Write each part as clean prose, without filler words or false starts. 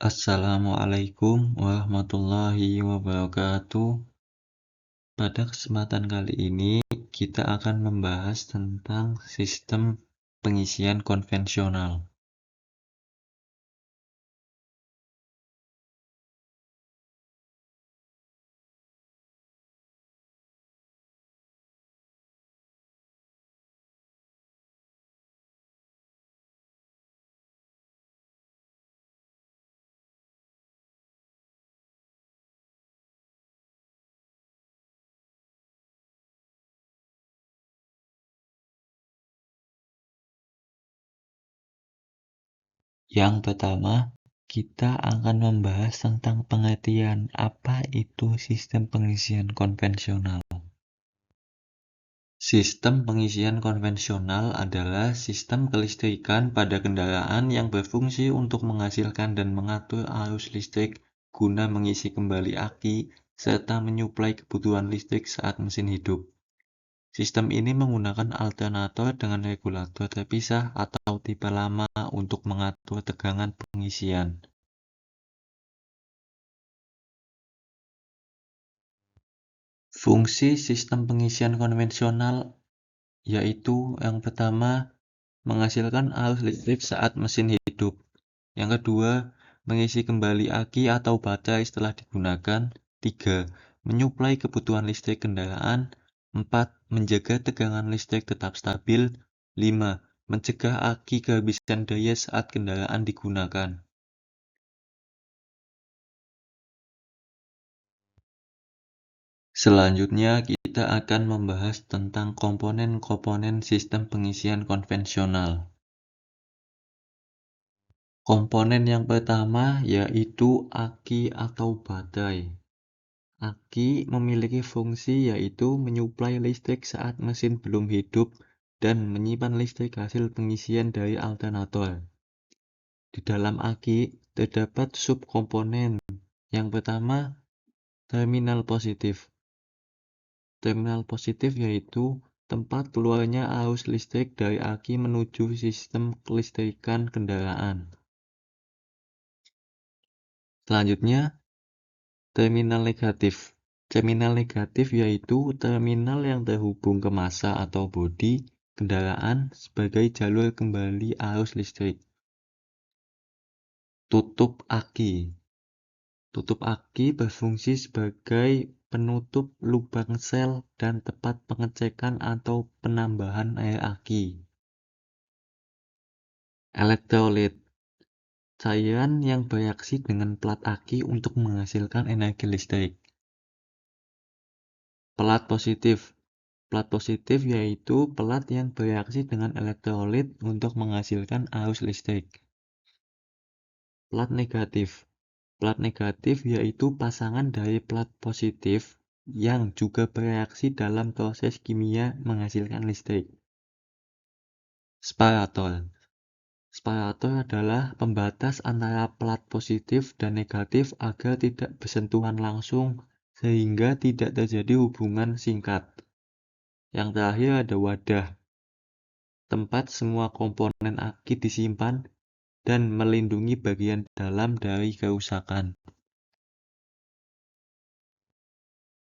Assalamualaikum warahmatullahi wabarakatuh. Pada kesempatan kali ini, kita akan membahas tentang sistem pengisian konvensional. Yang pertama, kita akan membahas tentang pengertian apa itu sistem pengisian konvensional. Sistem pengisian konvensional adalah sistem kelistrikan pada kendaraan yang berfungsi untuk menghasilkan dan mengatur arus listrik guna mengisi kembali aki serta menyuplai kebutuhan listrik saat mesin hidup. Sistem ini menggunakan alternator dengan regulator terpisah atau tipe lama untuk mengatur tegangan pengisian. Fungsi sistem pengisian konvensional yaitu yang pertama, menghasilkan arus listrik saat mesin hidup. Yang kedua, mengisi kembali aki atau baterai setelah digunakan. 3. Menyuplai kebutuhan listrik kendaraan. 4. Menjaga tegangan listrik tetap stabil. 5. Mencegah aki kehabisan daya saat kendaraan digunakan. Selanjutnya, kita akan membahas tentang komponen-komponen sistem pengisian konvensional. Komponen yang pertama yaitu aki atau baterai. Aki memiliki fungsi yaitu menyuplai listrik saat mesin belum hidup dan menyimpan listrik hasil pengisian dari alternator. Di dalam aki terdapat subkomponen. Yang pertama, terminal positif. Terminal positif yaitu tempat keluarnya arus listrik dari aki menuju sistem kelistrikan kendaraan. Selanjutnya, terminal negatif. Terminal negatif yaitu terminal yang terhubung ke massa atau bodi kendaraan sebagai jalur kembali arus listrik. Tutup aki. Tutup aki berfungsi sebagai penutup lubang sel dan tempat pengecekan atau penambahan air aki. Elektrolit. Cairan yang bereaksi dengan plat aki untuk menghasilkan energi listrik. Pelat positif. Pelat positif yaitu pelat yang bereaksi dengan elektrolit untuk menghasilkan arus listrik. Pelat negatif. Pelat negatif yaitu pasangan dari pelat positif yang juga bereaksi dalam proses kimia menghasilkan listrik. Separator. Separator adalah pembatas antara pelat positif dan negatif agar tidak bersentuhan langsung sehingga tidak terjadi hubungan singkat. Yang terakhir ada wadah, tempat semua komponen aki disimpan dan melindungi bagian dalam dari kerusakan.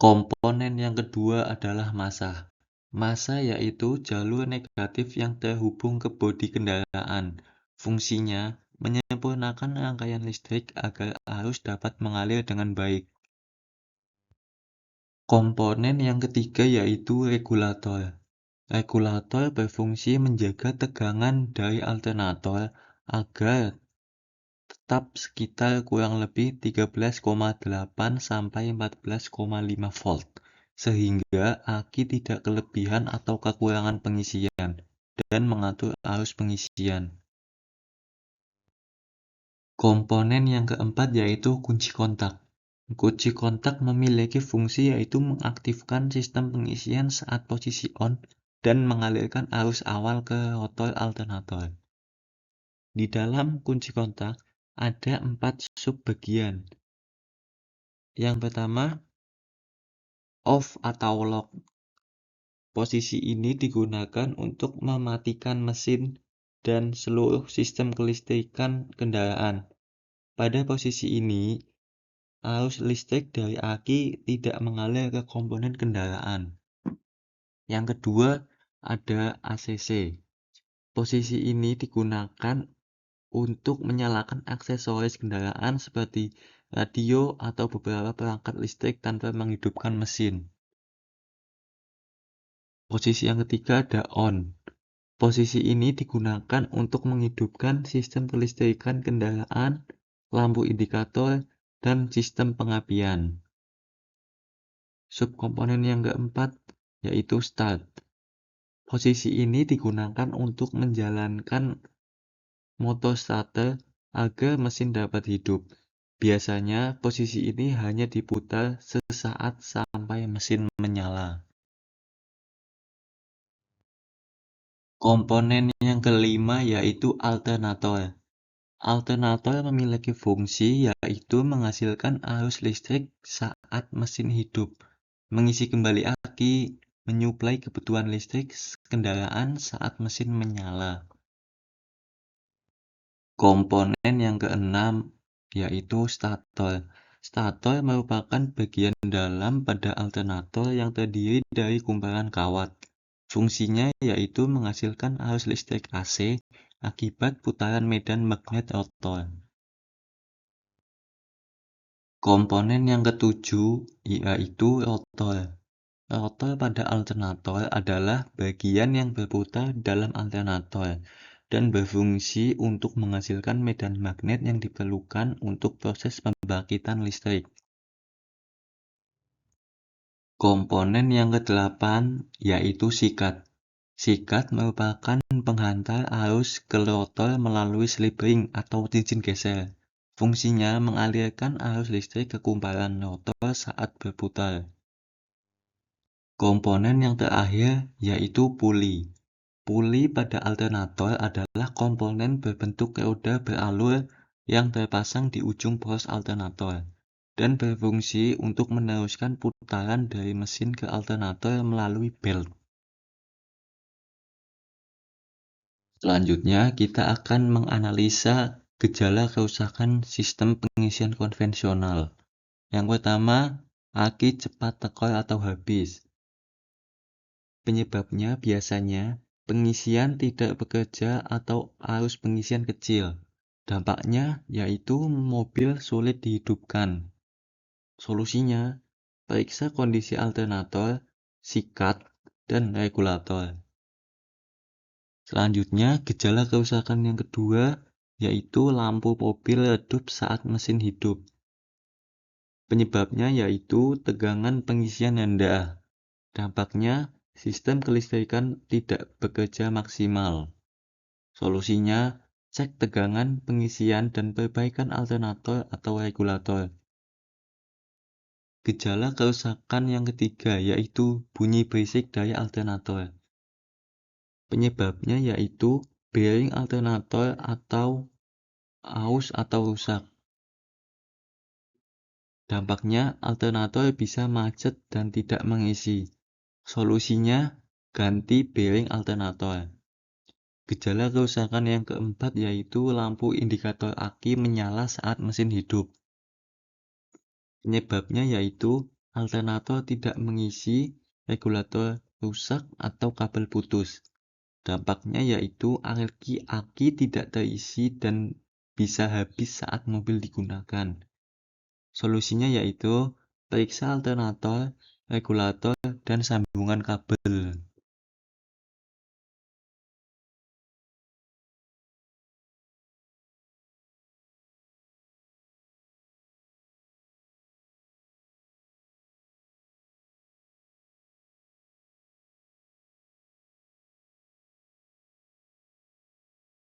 Komponen yang kedua adalah massa. Massa yaitu jalur negatif yang terhubung ke bodi kendaraan. Fungsinya menyempurnakan rangkaian listrik agar arus dapat mengalir dengan baik. Komponen yang ketiga yaitu regulator. Regulator berfungsi menjaga tegangan dari alternator agar tetap sekitar kurang lebih 13,8 sampai 14,5 volt, sehingga aki tidak kelebihan atau kekurangan pengisian, dan mengatur arus pengisian. Komponen yang keempat yaitu kunci kontak. Kunci kontak memiliki fungsi yaitu mengaktifkan sistem pengisian saat posisi on dan mengalirkan arus awal ke rotor alternator. Di dalam kunci kontak ada 4 subbagian. Yang pertama, off atau lock. Posisi ini digunakan untuk mematikan mesin dan seluruh sistem kelistrikan kendaraan. Pada posisi ini, arus listrik dari aki tidak mengalir ke komponen kendaraan. Yang kedua, ada ACC. Posisi ini digunakan untuk menyalakan aksesoris kendaraan seperti radio atau beberapa perangkat listrik tanpa menghidupkan mesin. Posisi yang ketiga ada on. Posisi ini digunakan untuk menghidupkan sistem kelistrikan kendaraan, lampu indikator, dan sistem pengapian. Subkomponen yang keempat yaitu start. Posisi ini digunakan untuk menjalankan motor starter agar mesin dapat hidup. Biasanya posisi ini hanya diputar sesaat sampai mesin menyala. Komponen yang kelima yaitu alternator. Alternator memiliki fungsi yaitu menghasilkan arus listrik saat mesin hidup, mengisi kembali aki, menyuplai kebutuhan listrik kendaraan saat mesin menyala. Komponen yang keenam yaitu stator. Stator merupakan bagian dalam pada alternator yang terdiri dari kumparan kawat. Fungsinya yaitu menghasilkan arus listrik AC akibat putaran medan magnet rotor. Komponen yang ketujuh yaitu rotor. Rotor pada alternator adalah bagian yang berputar dalam alternator dan berfungsi untuk menghasilkan medan magnet yang diperlukan untuk proses pembangkitan listrik. Komponen yang kedelapan yaitu sikat. Sikat merupakan penghantar arus ke rotor melalui slip ring atau cincin geser. Fungsinya mengalirkan arus listrik ke kumparan rotor saat berputar. Komponen yang terakhir yaitu puli. Puli pada alternator adalah komponen berbentuk roda beralur yang terpasang di ujung poros alternator dan berfungsi untuk meneruskan putaran dari mesin ke alternator melalui belt. Selanjutnya, kita akan menganalisa gejala kerusakan sistem pengisian konvensional. Yang pertama, aki cepat tekor atau habis. Penyebabnya biasanya pengisian tidak bekerja atau arus pengisian kecil. Dampaknya yaitu mobil sulit dihidupkan. Solusinya, periksa kondisi alternator, sikat, dan regulator. Selanjutnya, gejala kerusakan yang kedua yaitu lampu mobil redup saat mesin hidup. Penyebabnya yaitu tegangan pengisian rendah. Dampaknya, sistem kelistrikan tidak bekerja maksimal. Solusinya, cek tegangan pengisian dan perbaikan alternator atau regulator. Gejala kerusakan yang ketiga yaitu bunyi berisik dari alternator. Penyebabnya yaitu bearing alternator atau aus atau rusak. Dampaknya, alternator bisa macet dan tidak mengisi. Solusinya, ganti bearing alternator. Gejala kerusakan yang keempat yaitu lampu indikator aki menyala saat mesin hidup. Penyebabnya yaitu alternator tidak mengisi, regulator rusak, atau kabel putus. Dampaknya yaitu aki tidak terisi dan bisa habis saat mobil digunakan. Solusinya yaitu periksa alternator, regulator, dan sambungan kabel.